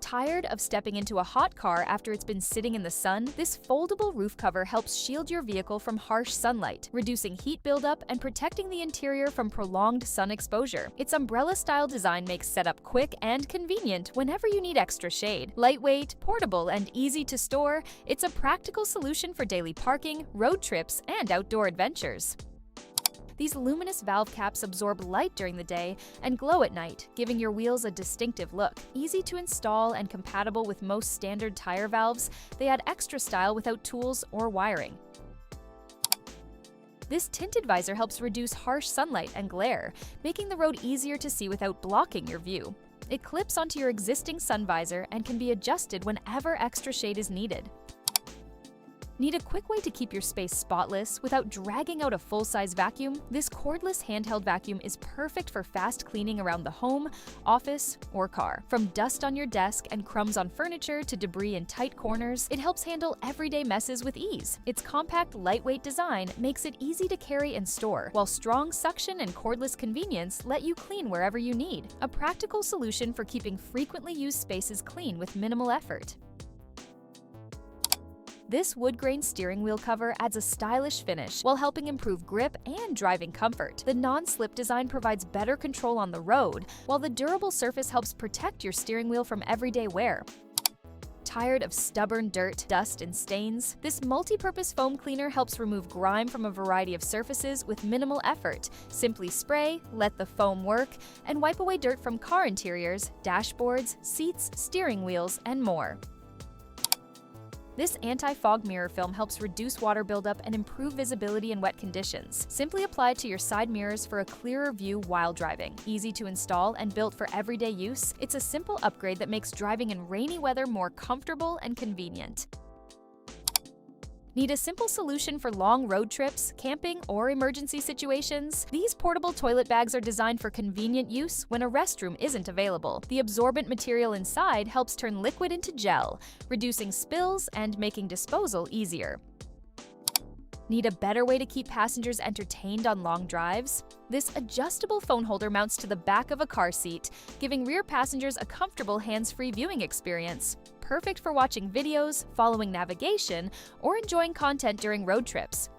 Tired of stepping into a hot car after it's been sitting in the sun? This foldable roof cover helps shield your vehicle from harsh sunlight, reducing heat buildup and protecting the interior from prolonged sun exposure. Its umbrella-style design makes setup quick and convenient whenever you need extra shade. Lightweight, portable, and easy to store, it's a practical solution for daily parking, road trips, and outdoor adventures. These luminous valve caps absorb light during the day and glow at night, giving your wheels a distinctive look. Easy to install and compatible with most standard tire valves, they add extra style without tools or wiring. This tinted visor helps reduce harsh sunlight and glare, making the road easier to see without blocking your view. It clips onto your existing sun visor and can be adjusted whenever extra shade is needed. Need a quick way to keep your space spotless without dragging out a full-size vacuum? This cordless handheld vacuum is perfect for fast cleaning around the home, office, or car. From dust on your desk and crumbs on furniture to debris in tight corners, it helps handle everyday messes with ease. Its compact, lightweight design makes it easy to carry and store, while strong suction and cordless convenience let you clean wherever you need. A practical solution for keeping frequently used spaces clean with minimal effort. This wood-grain steering wheel cover adds a stylish finish while helping improve grip and driving comfort. The non-slip design provides better control on the road, while the durable surface helps protect your steering wheel from everyday wear. Tired of stubborn dirt, dust, and stains? This multi-purpose foam cleaner helps remove grime from a variety of surfaces with minimal effort. Simply spray, let the foam work, and wipe away dirt from car interiors, dashboards, seats, steering wheels, and more. This anti-fog mirror film helps reduce water buildup and improve visibility in wet conditions. Simply apply it to your side mirrors for a clearer view while driving. Easy to install and built for everyday use, it's a simple upgrade that makes driving in rainy weather more comfortable and convenient. Need a simple solution for long road trips, camping, or emergency situations? These portable toilet bags are designed for convenient use when a restroom isn't available. The absorbent material inside helps turn liquid into gel, reducing spills and making disposal easier. Need a better way to keep passengers entertained on long drives? This adjustable phone holder mounts to the back of a car seat, giving rear passengers a comfortable hands-free viewing experience. Perfect for watching videos, following navigation, or enjoying content during road trips.